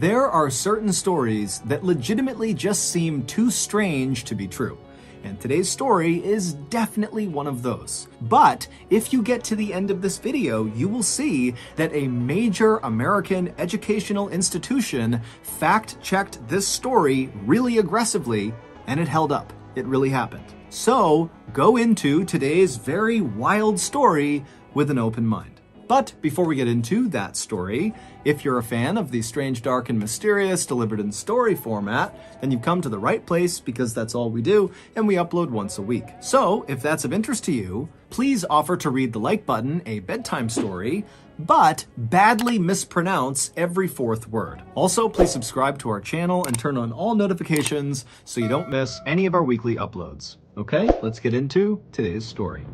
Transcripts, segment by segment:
There are certain stories that legitimately just seem too strange to be true. And today's story is definitely one of those. But if you get to the end of this video, you will see that a major American educational institution fact-checked this story really aggressively, and it held up. It really happened. So go into today's very wild story with an open mind. But before we get into that story, if you're a fan of the strange, dark, and mysterious delivered in story format, then you've come to the right place because that's all we do, and we upload once a week. So if that's of interest to you, please offer to read the like button a bedtime story, but badly mispronounce every fourth word. Also, please subscribe to our channel and turn on all notifications so you don't miss any of our weekly uploads. Okay, let's get into today's story.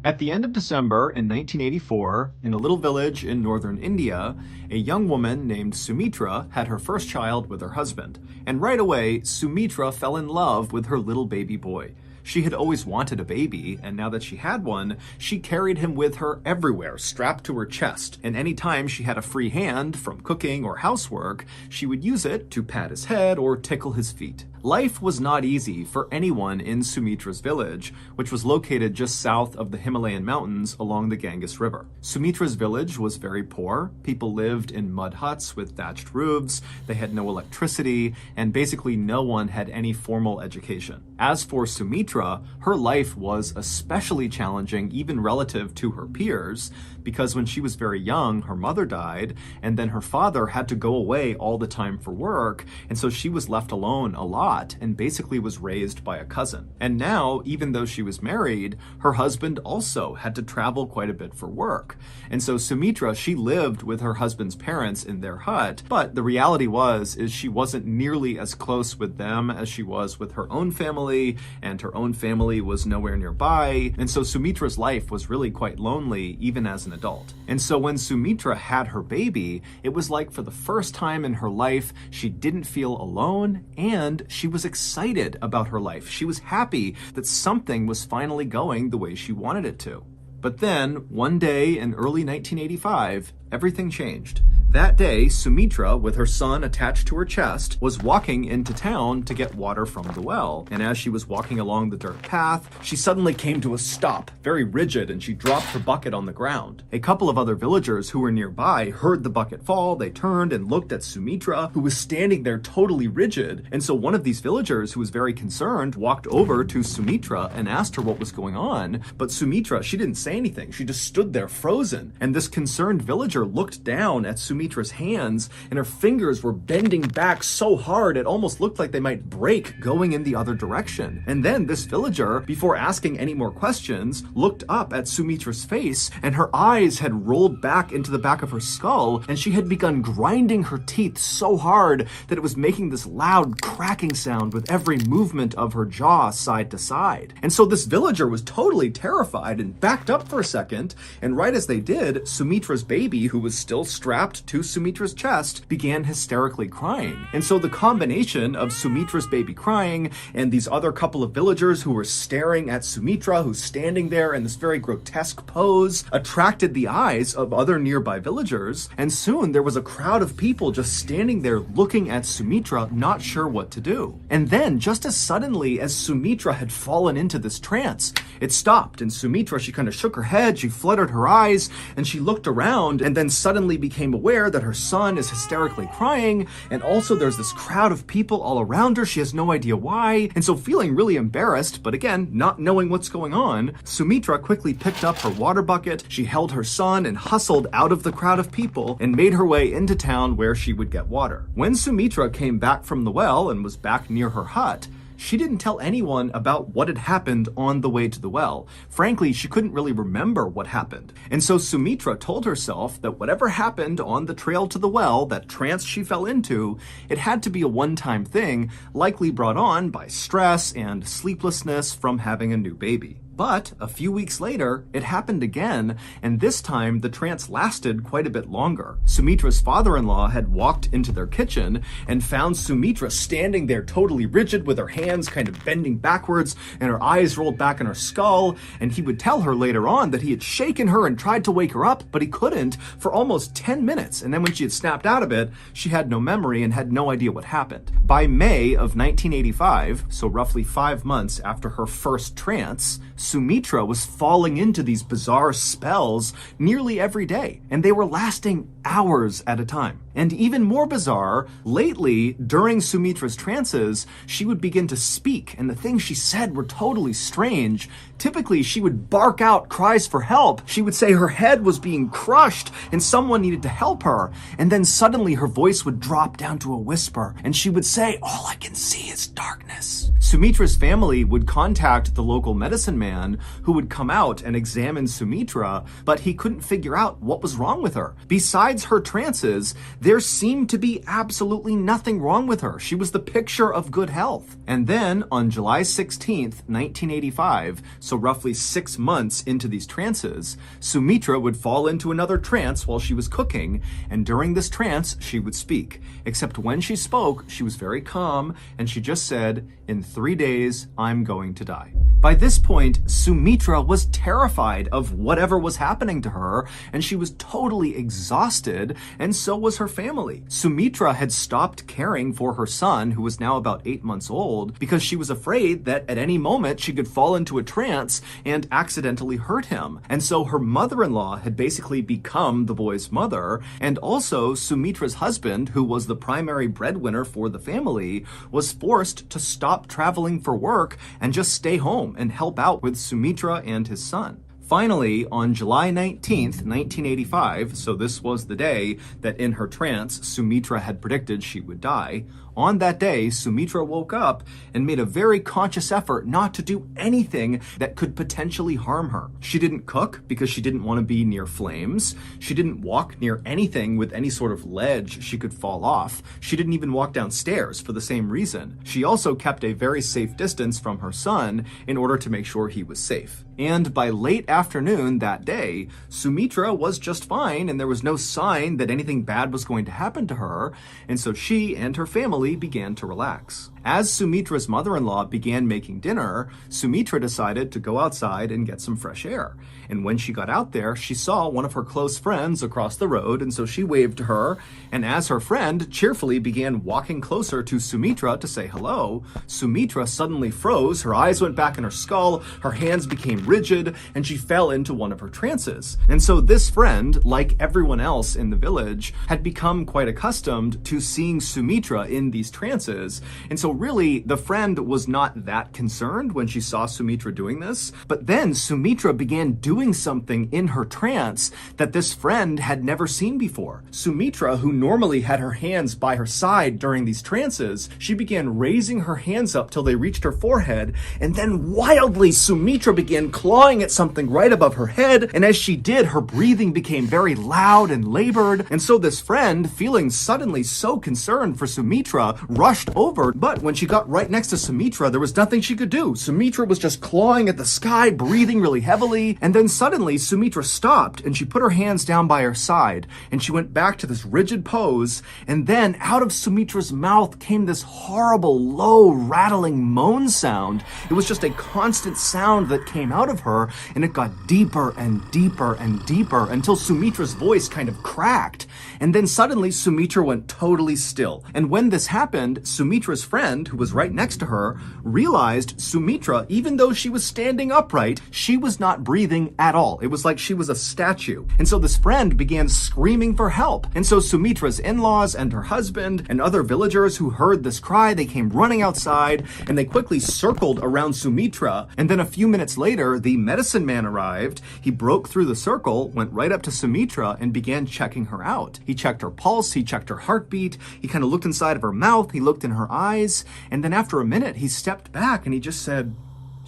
At the end of December in 1984, in a little village in northern India, a young woman named Sumitra had her first child with her husband. And right away, Sumitra fell in love with her little baby boy. She had always wanted a baby, and now that she had one, she carried him with her everywhere, strapped to her chest. And any time she had a free hand from cooking or housework, she would use it to pat his head or tickle his feet. Life was not easy for anyone in Sumitra's village, which was located just south of the Himalayan mountains along the Ganges River. Sumitra's village was very poor. People lived in mud huts with thatched roofs, they had no electricity, and basically no one had any formal education. As for Sumitra, her life was especially challenging even relative to her peers, because when she was very young, her mother died, and then her father had to go away all the time for work, and so she was left alone a lot and basically was raised by a cousin. And now, even though she was married, her husband also had to travel quite a bit for work. And so Sumitra, she lived with her husband's parents in their hut, but the reality is she wasn't nearly as close with them as she was with her own family, and her own family was nowhere nearby. And so Sumitra's life was really quite lonely, even as an adult. And so when Sumitra had her baby, it was like for the first time in her life, she didn't feel alone, and she was excited about her life. She was happy that something was finally going the way she wanted it to. But then, one day in early 1985, everything changed. That day, Sumitra, with her son attached to her chest, was walking into town to get water from the well. And as she was walking along the dirt path, she suddenly came to a stop, very rigid, and she dropped her bucket on the ground. A couple of other villagers who were nearby heard the bucket fall. They turned and looked at Sumitra, who was standing there totally rigid. And so one of these villagers, who was very concerned, walked over to Sumitra and asked her what was going on. But Sumitra, she didn't say anything. She just stood there frozen. And this concerned villager looked down at Sumitra's hands, and her fingers were bending back so hard it almost looked like they might break going in the other direction. And then this villager, before asking any more questions, looked up at Sumitra's face, and her eyes had rolled back into the back of her skull, and she had begun grinding her teeth so hard that it was making this loud cracking sound with every movement of her jaw side to side. And so this villager was totally terrified and backed up for a second, and right as they did, Sumitra's baby, who was still strapped to Sumitra's chest, began hysterically crying. And so the combination of Sumitra's baby crying and these other couple of villagers who were staring at Sumitra, who's standing there in this very grotesque pose, attracted the eyes of other nearby villagers. And soon there was a crowd of people just standing there looking at Sumitra, not sure what to do. And then, just as suddenly as Sumitra had fallen into this trance, it stopped, and Sumitra, she kind of shook her head, she fluttered her eyes, and she looked around, and then suddenly became aware that her son is hysterically crying, and also there's this crowd of people all around her. She has no idea why, and so feeling really embarrassed, but again, not knowing what's going on, Sumitra quickly picked up her water bucket, she held her son and hustled out of the crowd of people and made her way into town where she would get water. When Sumitra came back from the well and was back near her hut, she didn't tell anyone about what had happened on the way to the well. Frankly, she couldn't really remember what happened. And so Sumitra told herself that whatever happened on the trail to the well, that trance she fell into, it had to be a one-time thing, likely brought on by stress and sleeplessness from having a new baby. But a few weeks later, it happened again, and this time the trance lasted quite a bit longer. Sumitra's father-in-law had walked into their kitchen and found Sumitra standing there totally rigid with her hands kind of bending backwards and her eyes rolled back in her skull, and he would tell her later on that he had shaken her and tried to wake her up, but he couldn't for almost 10 minutes, and then when she had snapped out of it, she had no memory and had no idea what happened. By May of 1985, so roughly 5 months after her first trance, Sumitra was falling into these bizarre spells nearly every day, and they were lasting hours at a time. And even more bizarre, lately, during Sumitra's trances, she would begin to speak, and the things she said were totally strange. Typically, she would bark out cries for help. She would say her head was being crushed and someone needed to help her. And then suddenly her voice would drop down to a whisper, and she would say, "All I can see is darkness." Sumitra's family would contact the local medicine man who would come out and examine Sumitra, but he couldn't figure out what was wrong with her. Besides her trances, there seemed to be absolutely nothing wrong with her. She was the picture of good health. And then on July 16th, 1985, so roughly 6 months into these trances, Sumitra would fall into another trance while she was cooking, and during this trance, she would speak. Except when she spoke, she was very calm, and she just said, "In 3 days, I'm going to die." By this point, Sumitra was terrified of whatever was happening to her, and she was totally exhausted, and so was her family. Sumitra had stopped caring for her son, who was now about 8 months old, because she was afraid that at any moment she could fall into a trance and accidentally hurt him. And so her mother-in-law had basically become the boy's mother, and also Sumitra's husband, who was the primary breadwinner for the family, was forced to stop traveling for work and just stay home and help out with Sumitra and his son. Finally, on July 19th, 1985, so this was the day that in her trance, Sumitra had predicted she would die, on that day, Sumitra woke up and made a very conscious effort not to do anything that could potentially harm her. She didn't cook because she didn't want to be near flames. She didn't walk near anything with any sort of ledge she could fall off. She didn't even walk downstairs for the same reason. She also kept a very safe distance from her son in order to make sure he was safe. And by late afternoon that day, Sumitra was just fine and there was no sign that anything bad was going to happen to her, and so she and her family began to relax. As Sumitra's mother-in-law began making dinner, Sumitra decided to go outside and get some fresh air. And when she got out there, she saw one of her close friends across the road, and so she waved to her, and as her friend cheerfully began walking closer to Sumitra to say hello, Sumitra suddenly froze, her eyes went back in her skull, her hands became rigid, and she fell into one of her trances. And so this friend, like everyone else in the village, had become quite accustomed to seeing Sumitra in these trances, and so really, the friend was not that concerned when she saw Sumitra doing this, but then Sumitra began doing something in her trance that this friend had never seen before. Sumitra, who normally had her hands by her side during these trances, she began raising her hands up till they reached her forehead, and then wildly Sumitra began clawing at something right above her head, and as she did, her breathing became very loud and labored, and so this friend, feeling suddenly so concerned for Sumitra, rushed over, but when she got right next to Sumitra, there was nothing she could do. Sumitra was just clawing at the sky, breathing really heavily, and then suddenly Sumitra stopped and she put her hands down by her side and she went back to this rigid pose, and then out of Sumitra's mouth came this horrible, low, rattling moan sound. It was just a constant sound that came out of her, and it got deeper and deeper and deeper until Sumitra's voice kind of cracked, and then suddenly Sumitra went totally still. And when this happened, Sumitra's friend, who was right next to her, realized Sumitra, even though she was standing upright, she was not breathing at all. It was like she was a statue. And so this friend began screaming for help. And so Sumitra's in-laws and her husband and other villagers who heard this cry, they came running outside and they quickly circled around Sumitra. And then a few minutes later, the medicine man arrived. He broke through the circle, went right up to Sumitra and began checking her out. He checked her pulse, he checked her heartbeat, he kind of looked inside of her mouth, he looked in her eyes, and then after a minute, he stepped back and he just said,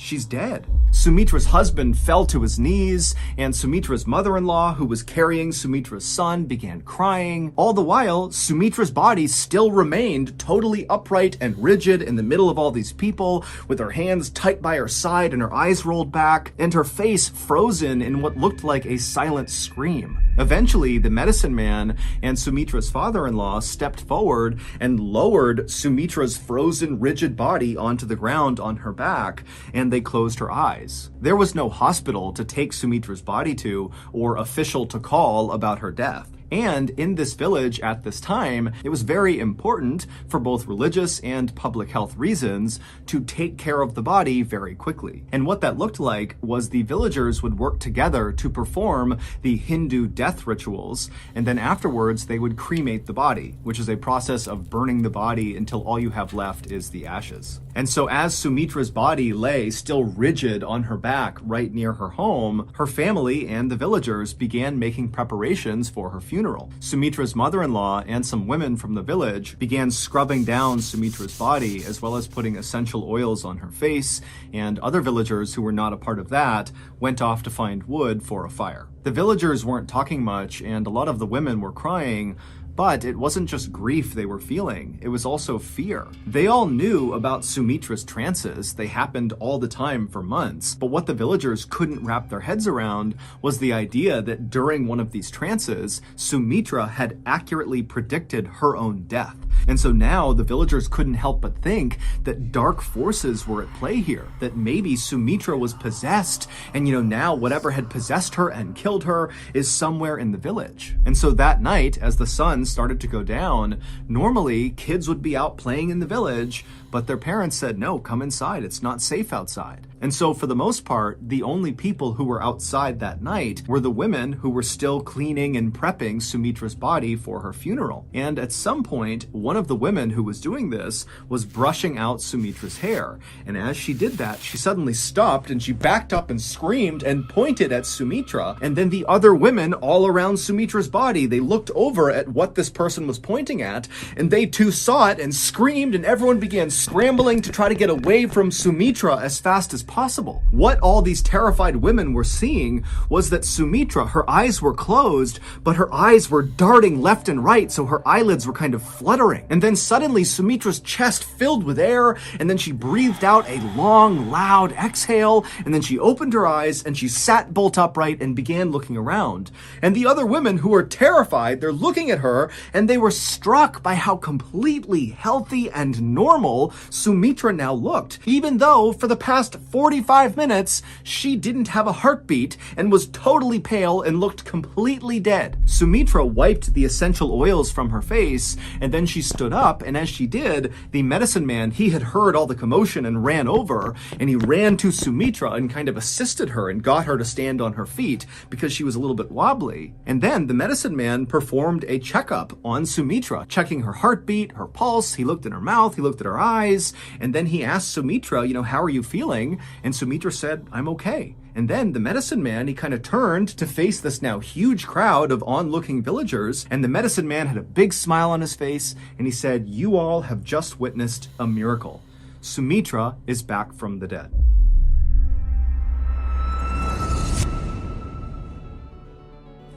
she's dead. Sumitra's husband fell to his knees, and Sumitra's mother-in-law, who was carrying Sumitra's son, began crying. All the while, Sumitra's body still remained totally upright and rigid in the middle of all these people, with her hands tight by her side and her eyes rolled back, and her face frozen in what looked like a silent scream. Eventually, the medicine man and Sumitra's father-in-law stepped forward and lowered Sumitra's frozen, rigid body onto the ground on her back, and they closed her eyes. There was no hospital to take Sumitra's body to or official to call about her death. And in this village at this time, it was very important for both religious and public health reasons to take care of the body very quickly. And what that looked like was the villagers would work together to perform the Hindu death rituals, and then afterwards they would cremate the body, which is a process of burning the body until all you have left is the ashes. And so as Sumitra's body lay still rigid on her back right near her home, her family and the villagers began making preparations for her funeral. Sumitra's mother-in-law and some women from the village began scrubbing down Sumitra's body, as well as putting essential oils on her face, and other villagers who were not a part of that went off to find wood for a fire. The villagers weren't talking much, and a lot of the women were crying, but it wasn't just grief they were feeling, it was also fear. They all knew about Sumitra's trances, they happened all the time for months, but what the villagers couldn't wrap their heads around was the idea that during one of these trances, Sumitra had accurately predicted her own death. And so now the villagers couldn't help but think that dark forces were at play here, that maybe Sumitra was possessed, and now whatever had possessed her and killed her is somewhere in the village. And so that night, as the sun started to go down, normally kids would be out playing in the village, but their parents said, no, come inside, it's not safe outside. And so for the most part, the only people who were outside that night were the women who were still cleaning and prepping Sumitra's body for her funeral. And at some point, one of the women who was doing this was brushing out Sumitra's hair. And as she did that, she suddenly stopped and she backed up and screamed and pointed at Sumitra. And then the other women all around Sumitra's body, they looked over at what this person was pointing at, and they too saw it and screamed, and everyone began scrambling to try to get away from Sumitra as fast as possible. What all these terrified women were seeing was that Sumitra, her eyes were closed, but her eyes were darting left and right, so her eyelids were kind of fluttering. And then suddenly Sumitra's chest filled with air, and then she breathed out a long, loud exhale, and then she opened her eyes and she sat bolt upright and began looking around. And the other women who were terrified, they're looking at her and they were struck by how completely healthy and normal Sumitra now looked, even though for the past 45 minutes she didn't have a heartbeat and was totally pale and looked completely dead. Sumitra wiped the essential oils from her face, and then she stood up, and as she did, the medicine man, he had heard all the commotion and ran over, and he ran to Sumitra and kind of assisted her and got her to stand on her feet because she was a little bit wobbly. And then the medicine man performed a checkup on Sumitra, checking her heartbeat, her pulse. He looked in her mouth, he looked at her eyes, and then he asked Sumitra, how are you feeling? And Sumitra said, I'm okay. And then the medicine man, he kind of turned to face this now huge crowd of onlooking villagers, and the medicine man had a big smile on his face, and he said, you all have just witnessed a miracle. Sumitra is back from the dead.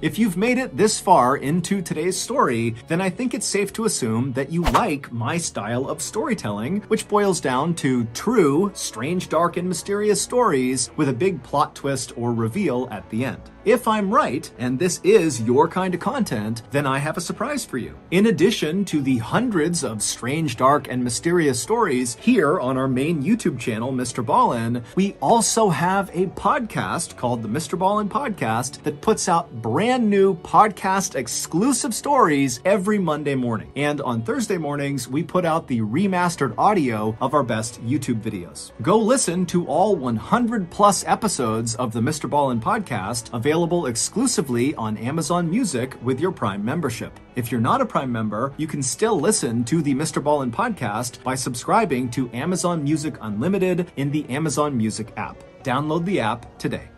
If you've made it this far into today's story, then I think it's safe to assume that you like my style of storytelling, which boils down to true, strange, dark, and mysterious stories with a big plot twist or reveal at the end. If I'm right, and this is your kind of content, then I have a surprise for you. In addition to the hundreds of strange, dark, and mysterious stories here on our main YouTube channel, Mr. Ballin, we also have a podcast called the Mr. Ballin Podcast that puts out brand new podcast exclusive stories every Monday morning. And on Thursday mornings, we put out the remastered audio of our best YouTube videos. Go listen to all 100 plus episodes of the Mr. Ballin Podcast, available exclusively on Amazon Music with your Prime membership. If you're not a Prime member, you can still listen to the Mr. Ballin Podcast by subscribing to Amazon Music Unlimited in the Amazon Music app. Download the app today.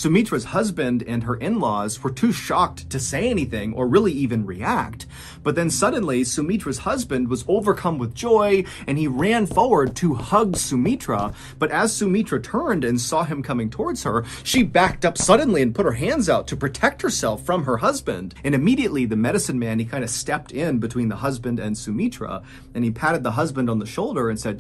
Sumitra's husband and her in-laws were too shocked to say anything or really even react. But then suddenly, Sumitra's husband was overcome with joy and he ran forward to hug Sumitra. But as Sumitra turned and saw him coming towards her, she backed up suddenly and put her hands out to protect herself from her husband. And immediately the medicine man, he kind of stepped in between the husband and Sumitra, and he patted the husband on the shoulder and said,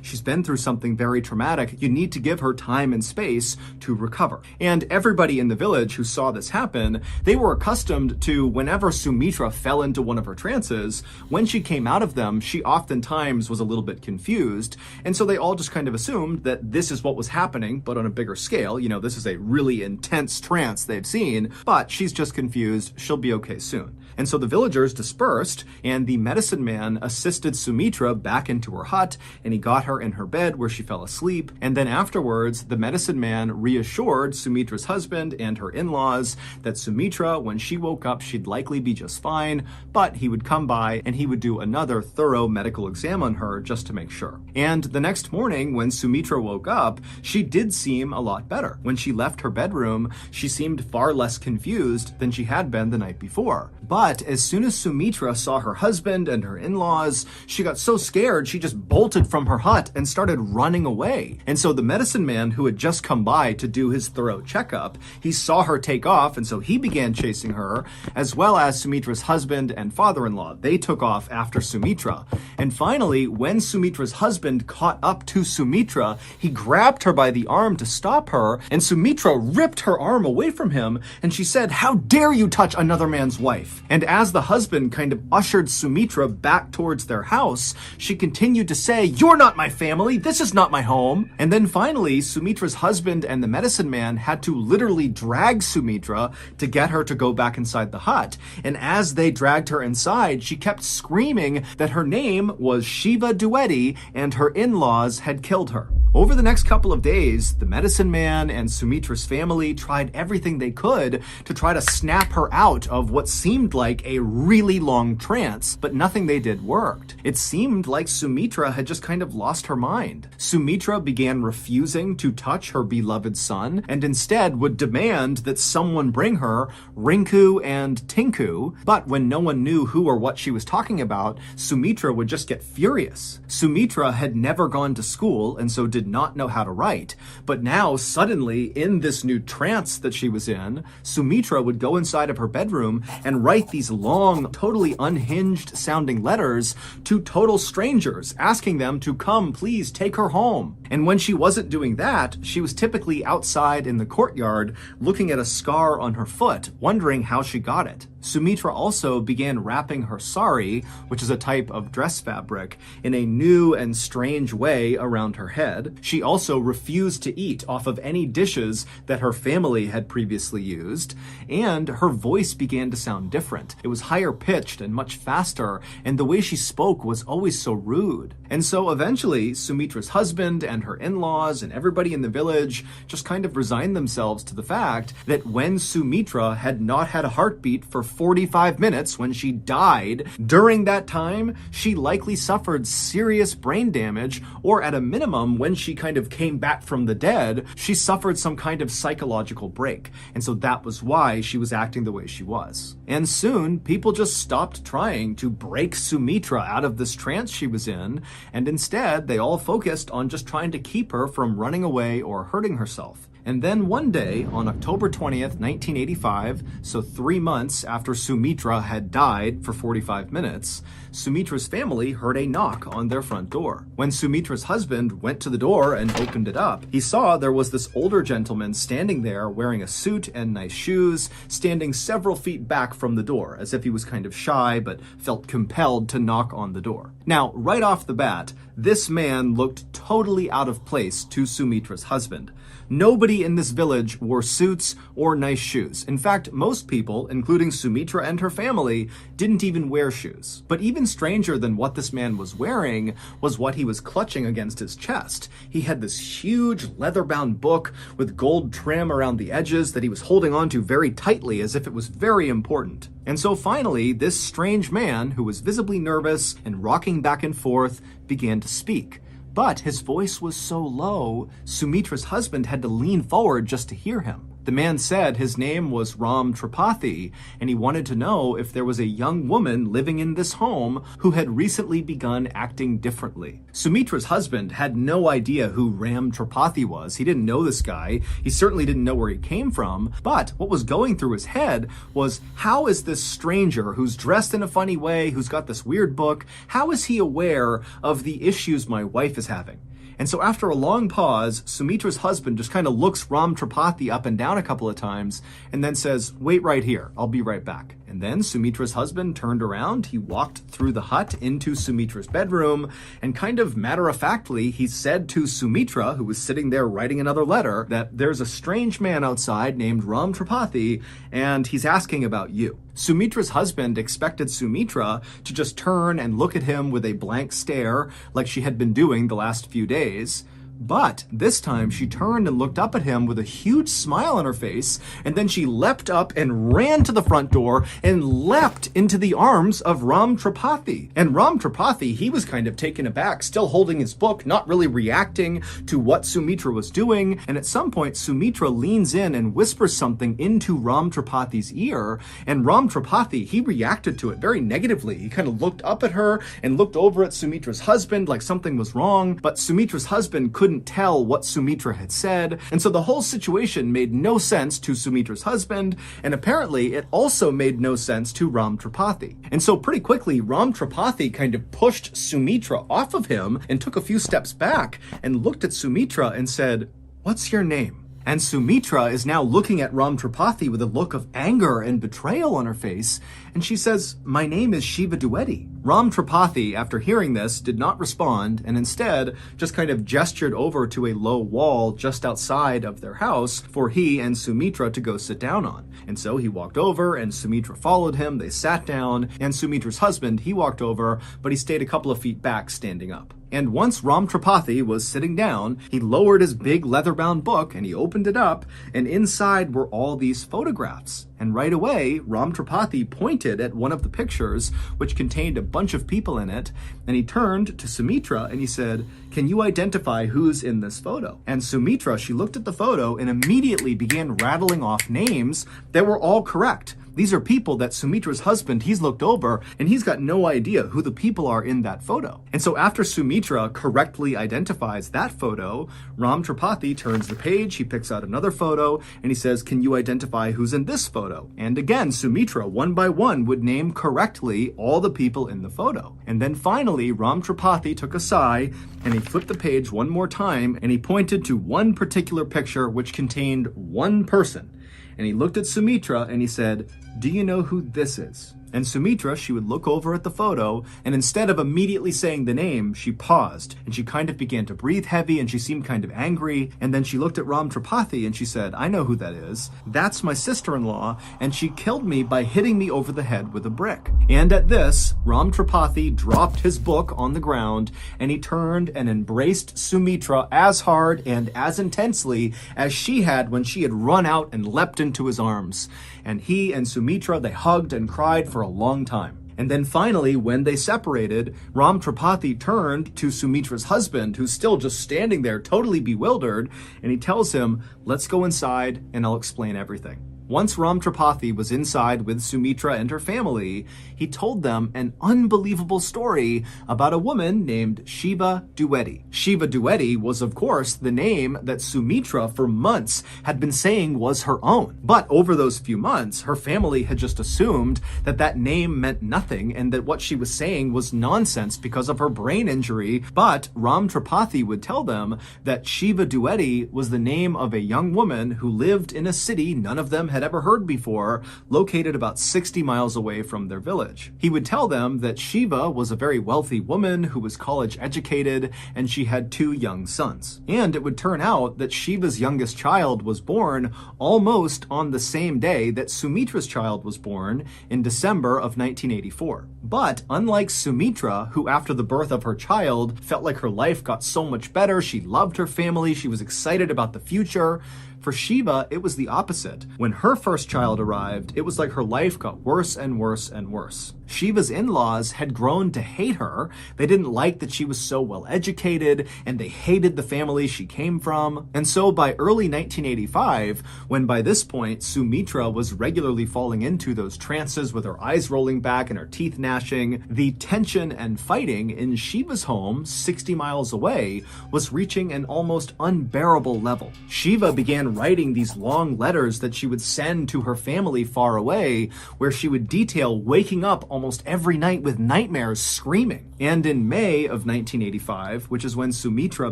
she's been through something very traumatic. You need to give her time and space to recover. And everybody in the village who saw this happen, they were accustomed to whenever Sumitra fell into one of her trances, when she came out of them, she oftentimes was a little bit confused. And so they all just kind of assumed that this is what was happening, but on a bigger scale. This is a really intense trance they've seen, but she's just confused. She'll be okay soon. And so the villagers dispersed, and the medicine man assisted Sumitra back into her hut, and he got her in her bed where she fell asleep. And then afterwards, the medicine man reassured Sumitra's husband and her in-laws that Sumitra, when she woke up, she'd likely be just fine, but he would come by and he would do another thorough medical exam on her just to make sure. And the next morning, when Sumitra woke up, she did seem a lot better. When she left her bedroom, she seemed far less confused than she had been the night before. But as soon as Sumitra saw her husband and her in-laws, she got so scared she just bolted from her hut and started running away. And so the medicine man, who had just come by to do his thorough checkup, he saw her take off, and so he began chasing her, as well as Sumitra's husband and father-in-law. They took off after Sumitra. And finally, when Sumitra's husband caught up to Sumitra, he grabbed her by the arm to stop her, and Sumitra ripped her arm away from him, and she said, "How dare you touch another man's wife?" And as the husband kind of ushered Sumitra back towards their house, she continued to say, "You're not my family. This is not my home." And then finally, Sumitra's husband and the medicine man had to literally drag Sumitra to get her to go back inside the hut. And as they dragged her inside, she kept screaming that her name was Shiva Dueti and her in-laws had killed her. Over the next couple of days, the medicine man and Sumitra's family tried everything they could to try to snap her out of what seemed like a really long trance, but nothing they did worked. It seemed like Sumitra had just kind of lost her mind. Sumitra began refusing to touch her beloved son, and instead would demand that someone bring her Rinku and Tinku. But when no one knew who or what she was talking about, Sumitra would just get furious. Sumitra had never gone to school, and so did not know how to write. But now, suddenly, in this new trance that she was in, Sumitra would go inside of her bedroom and write these long, totally unhinged sounding letters to total strangers, asking them to come, please take her home. And when she wasn't doing that, she was typically outside in the courtyard, looking at a scar on her foot, wondering how she got it. Sumitra also began wrapping her sari, which is a type of dress fabric, in a new and strange way around her head. She also refused to eat off of any dishes that her family had previously used, and her voice began to sound different. It was higher pitched and much faster, and the way she spoke was always so rude. And so eventually, Sumitra's husband and her in-laws and everybody in the village just kind of resigned themselves to the fact that when Sumitra had not had a heartbeat for 45 minutes when she died, during that time, she likely suffered serious brain damage, or at a minimum, when she kind of came back from the dead, she suffered some kind of psychological break. And so that was why she was acting the way she was. And soon, people just stopped trying to break Sumitra out of this trance she was in, and instead, they all focused on just trying to keep her from running away or hurting herself. And then one day, on October 20th, 1985, so 3 months after Sumitra had died for 45 minutes, Sumitra's family heard a knock on their front door. When Sumitra's husband went to the door and opened it up, he saw there was this older gentleman standing there wearing a suit and nice shoes, standing several feet back from the door, as if he was kind of shy but felt compelled to knock on the door. Now, right off the bat, this man looked totally out of place to Sumitra's husband. Nobody in this village wore suits or nice shoes. In fact, most people, including Sumitra and her family, didn't even wear shoes. But even stranger than what this man was wearing was what he was clutching against his chest. He had this huge leather-bound book with gold trim around the edges that he was holding onto very tightly as if it was very important. And so finally, this strange man, who was visibly nervous and rocking back and forth, began to speak. But his voice was so low, Sumitra's husband had to lean forward just to hear him. The man said his name was Ram Tripathi, and he wanted to know if there was a young woman living in this home who had recently begun acting differently. Sumitra's husband had no idea who Ram Tripathi was. He didn't know this guy. He certainly didn't know where he came from. But what was going through his head was, how is this stranger who's dressed in a funny way, who's got this weird book, how is he aware of the issues my wife is having? And so after a long pause, Sumitra's husband just kind of looks Ram Tripathi up and down a couple of times and then says, "Wait right here, I'll be right back." And then Sumitra's husband turned around, he walked through the hut into Sumitra's bedroom, and kind of matter-of-factly, he said to Sumitra, who was sitting there writing another letter, that there's a strange man outside named Ram Tripathi, and he's asking about you. Sumitra's husband expected Sumitra to just turn and look at him with a blank stare like she had been doing the last few days. But this time she turned and looked up at him with a huge smile on her face, and then she leapt up and ran to the front door and leapt into the arms of Ram Tripathi. And Ram Tripathi, he was kind of taken aback, still holding his book, not really reacting to what Sumitra was doing. And at some point, Sumitra leans in and whispers something into Ram Tripathi's ear, and Ram Tripathi, he reacted to it very negatively. He kind of looked up at her and looked over at Sumitra's husband like something was wrong, but Sumitra's husband couldn't tell what Sumitra had said, and so the whole situation made no sense to Sumitra's husband, and apparently it also made no sense to Ram Tripathi. And so pretty quickly, Ram Tripathi kind of pushed Sumitra off of him and took a few steps back and looked at Sumitra and said, "What's your name?" And Sumitra is now looking at Ram Tripathi with a look of anger and betrayal on her face, and she says, "My name is Shiva Dwivedi." Ram Tripathi, after hearing this, did not respond, and instead just kind of gestured over to a low wall just outside of their house for he and Sumitra to go sit down on. And so he walked over, and Sumitra followed him, they sat down, and Sumitra's husband, he walked over, but he stayed a couple of feet back standing up. And once Ram Tripathi was sitting down, he lowered his big leather-bound book and he opened it up, and inside were all these photographs. And right away, Ram Tripathi pointed at one of the pictures, which contained a bunch of people in it, and he turned to Sumitra and he said, "Can you identify who's in this photo?" And Sumitra, she looked at the photo and immediately began rattling off names that were all correct. These are people that Sumitra's husband, he's looked over, and he's got no idea who the people are in that photo. And so after Sumitra correctly identifies that photo, Ram Tripathi turns the page, he picks out another photo, and he says, "Can you identify who's in this photo?" And again, Sumitra, one by one, would name correctly all the people in the photo. And then finally, Ram Tripathi took a sigh, and he flipped the page one more time, and he pointed to one particular picture which contained one person. And he looked at Sumitra and he said, "Do you know who this is?" And Sumitra, she would look over at the photo, and instead of immediately saying the name, she paused, and she kind of began to breathe heavy, and she seemed kind of angry, and then she looked at Ram Tripathi and she said, "I know who that is. That's my sister-in-law, and she killed me by hitting me over the head with a brick." And at this, Ram Tripathi dropped his book on the ground, and he turned and embraced Sumitra as hard and as intensely as she had when she had run out and leapt into his arms. And he and Sumitra, they hugged and cried for a long time. And then finally, when they separated, Ram Tripathi turned to Sumitra's husband, who's still just standing there totally bewildered, and he tells him, "Let's go inside and I'll explain everything." Once Ram Tripathi was inside with Sumitra and her family, he told them an unbelievable story about a woman named Shiva Dwivedi. Shiva Dwivedi was, of course, the name that Sumitra for months had been saying was her own. But over those few months, her family had just assumed that that name meant nothing and that what she was saying was nonsense because of her brain injury. But Ram Tripathi would tell them that Shiva Dwivedi was the name of a young woman who lived in a city none of them had ever heard before, located about 60 miles away from their village. He would tell them that Shiva was a very wealthy woman who was college educated, and she had 2 young sons. And it would turn out that Shiva's youngest child was born almost on the same day that Sumitra's child was born in December of 1984. But unlike Sumitra, who after the birth of her child felt like her life got so much better, she loved her family, she was excited about the future, for Shiva, it was the opposite. When her first child arrived, it was like her life got worse and worse and worse. Shiva's in-laws had grown to hate her. They didn't like that she was so well educated, and they hated the family she came from. And so by early 1985, when by this point Sumitra was regularly falling into those trances with her eyes rolling back and her teeth gnashing, the tension and fighting in Shiva's home, 60 miles away, was reaching an almost unbearable level. Shiva began writing these long letters that she would send to her family far away, where she would detail waking up almost every night with nightmares, screaming. And in May of 1985, which is when Sumitra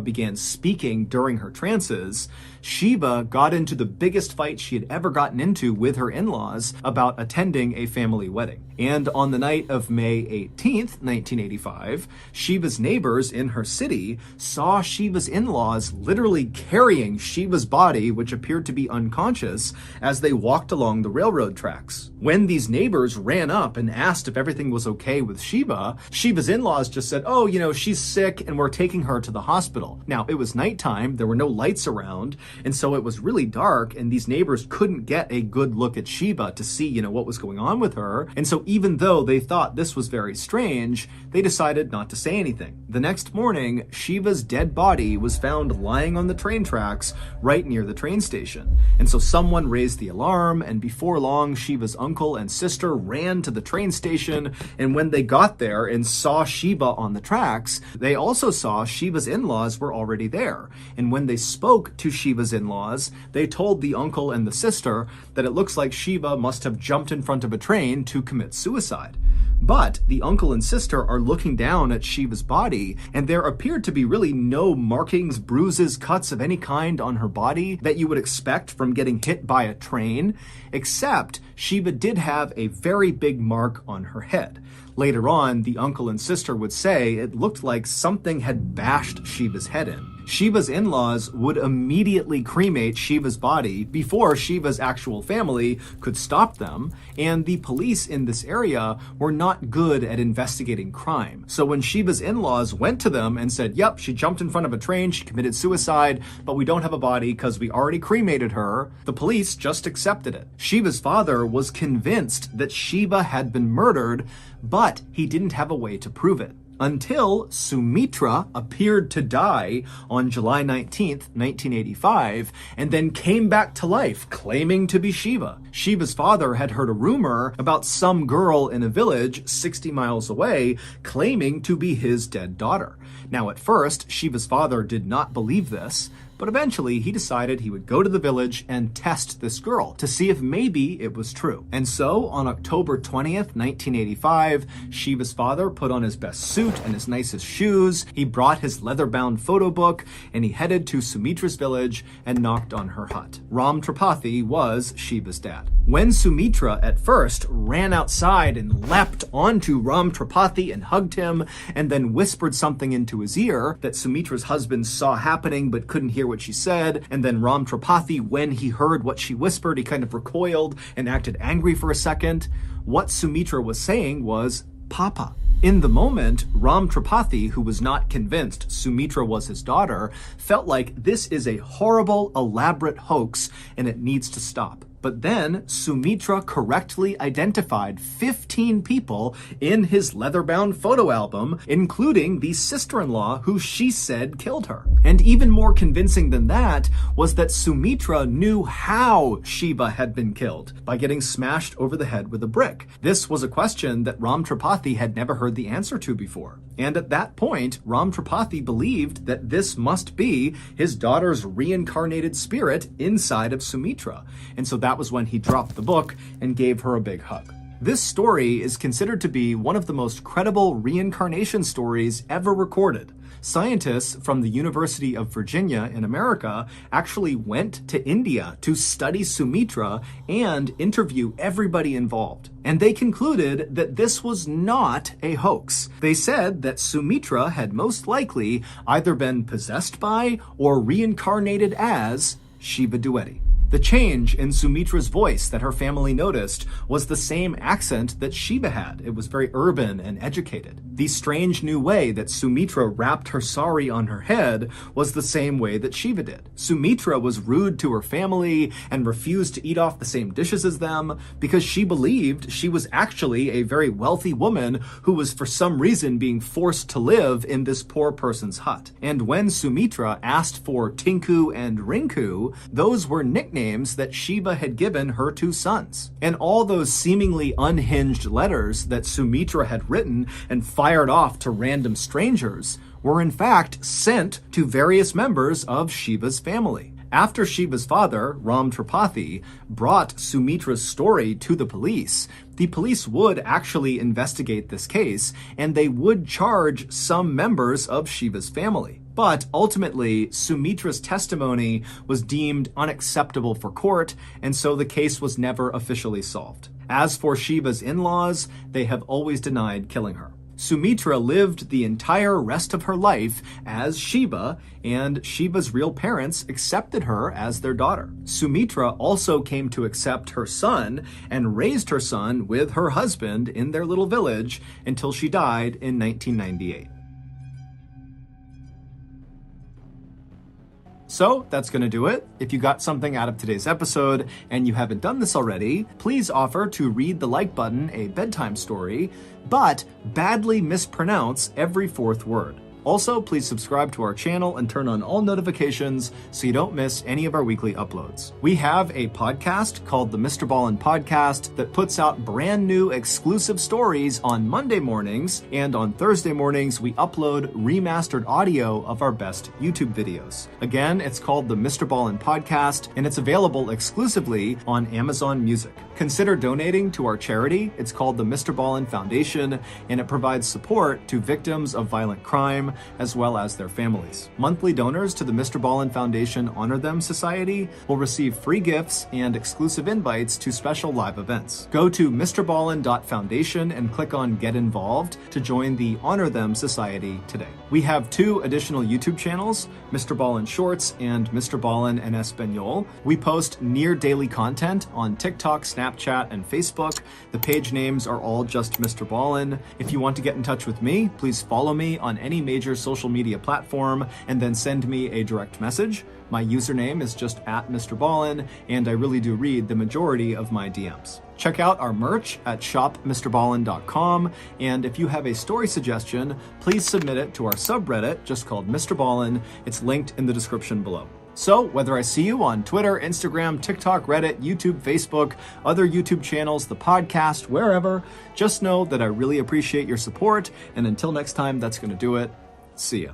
began speaking during her trances, Shiva got into the biggest fight she had ever gotten into with her in-laws about attending a family wedding. And on the night of May 18th, 1985, Shiva's neighbors in her city saw Shiva's in-laws literally carrying Shiva's body, which appeared to be unconscious, as they walked along the railroad tracks. When these neighbors ran up and asked if everything was okay with Shiva, Shiva's in-laws just said, "Oh, she's sick and we're taking her to the hospital." Now, it was nighttime, there were no lights around, and so it was really dark, and these neighbors couldn't get a good look at Shiva to see, what was going on with her. And so even though they thought this was very strange, they decided not to say anything. The next morning, Shiva's dead body was found lying on the train tracks right near the train station. And so someone raised the alarm, and before long, Shiva's uncle and sister ran to the train station, and when they got there and saw Shiva on the tracks, they also saw Shiva's in-laws were already there. And when they spoke to Shiva's in-laws, they told the uncle and the sister that it looks like Shiva must have jumped in front of a train to commit suicide. But the uncle and sister are looking down at Shiva's body, and there appeared to be really no markings, bruises, cuts of any kind on her body that you would expect from getting hit by a train, except Shiva did have a very big mark on her head. Later on, the uncle and sister would say it looked like something had bashed Shiva's head in. Shiva's in-laws would immediately cremate Shiva's body before Shiva's actual family could stop them, and the police in this area were not good at investigating crime. So when Shiva's in-laws went to them and said, "Yep, she jumped in front of a train, she committed suicide, but we don't have a body because we already cremated her," the police just accepted it. Shiva's father was convinced that Shiva had been murdered, but he didn't have a way to prove it. Until Sumitra appeared to die on July 19th, 1985, and then came back to life, claiming to be Shiva. Shiva's father had heard a rumor about some girl in a village 60 miles away claiming to be his dead daughter. Now, at first, Shiva's father did not believe this, but eventually he decided he would go to the village and test this girl to see if maybe it was true. And so on October 20th, 1985, Shiva's father put on his best suit and his nicest shoes. He brought his leather-bound photo book and he headed to Sumitra's village and knocked on her hut. Ram Tripathi was Shiva's dad. When Sumitra at first ran outside and leapt onto Ram Tripathi and hugged him and then whispered something into his ear that Sumitra's husband saw happening but couldn't hear what she said, and then Ram Tripathi, when he heard what she whispered, he kind of recoiled and acted angry for a second. What Sumitra was saying was, "Papa." In the moment, Ram Tripathi, who was not convinced Sumitra was his daughter, felt like this is a horrible, elaborate hoax and it needs to stop. But then Sumitra correctly identified 15 people in his leather-bound photo album, including the sister-in-law who she said killed her. And even more convincing than that was that Sumitra knew how Shiva had been killed, by getting smashed over the head with a brick. This was a question that Ram Tripathi had never heard the answer to before. And at that point, Ram Tripathi believed that this must be his daughter's reincarnated spirit inside of Sumitra. And so that was when he dropped the book and gave her a big hug. This story is considered to be one of the most credible reincarnation stories ever recorded. Scientists from the University of Virginia in America actually went to India to study Sumitra and interview everybody involved. And they concluded that this was not a hoax. They said that Sumitra had most likely either been possessed by or reincarnated as Shiva Duety. The change in Sumitra's voice that her family noticed was the same accent that Shiva had. It was very urban and educated. The strange new way that Sumitra wrapped her sari on her head was the same way that Shiva did. Sumitra was rude to her family and refused to eat off the same dishes as them because she believed she was actually a very wealthy woman who was for some reason being forced to live in this poor person's hut. And when Sumitra asked for Tinku and Rinku, those were nicknames that Shiva had given her two sons. And all those seemingly unhinged letters that Sumitra had written and fired off to random strangers were in fact sent to various members of Shiva's family. After Shiva's father, Ram Tripathi, brought Sumitra's story to the police would actually investigate this case, and they would charge some members of Shiva's family. But ultimately, Sumitra's testimony was deemed unacceptable for court, and so the case was never officially solved. As for Shiva's in-laws, they have always denied killing her. Sumitra lived the entire rest of her life as Shiva, and Shiva's real parents accepted her as their daughter. Sumitra also came to accept her son and raised her son with her husband in their little village until she died in 1998. So that's going to do it. If you got something out of today's episode and you haven't done this already, please offer to read the like button a bedtime story, but badly mispronounce every fourth word. Also, please subscribe to our channel and turn on all notifications so you don't miss any of our weekly uploads. We have a podcast called the Mr. Ballin Podcast that puts out brand new exclusive stories on Monday mornings, and on Thursday mornings we upload remastered audio of our best YouTube videos. Again, it's called the Mr. Ballin Podcast, and it's available exclusively on Amazon Music. Consider donating to our charity. It's called the Mr. Ballin Foundation, and it provides support to victims of violent crime as well as their families. Monthly donors to the Mr. Ballin Foundation Honor Them Society will receive free gifts and exclusive invites to special live events. Go to mrballin.foundation and click on Get Involved to join the Honor Them Society today. We have two additional YouTube channels, Mr. Ballin Shorts and Mr. Ballin en Espanol. We post near daily content on TikTok, Snapchat, and Facebook. The page names are all just Mr. Ballin. If you want to get in touch with me, please follow me on any major social media platform and then send me a direct message. My username is just @Mr. Ballin, and I really do read the majority of my DMs. Check out our merch at shopmrballin.com, and if you have a story suggestion, please submit it to our subreddit just called Mr. Ballin. It's linked in the description below. So, whether I see you on Twitter, Instagram, TikTok, Reddit, YouTube, Facebook, other YouTube channels, the podcast, wherever, just know that I really appreciate your support, and until next time, that's going to do it. See ya.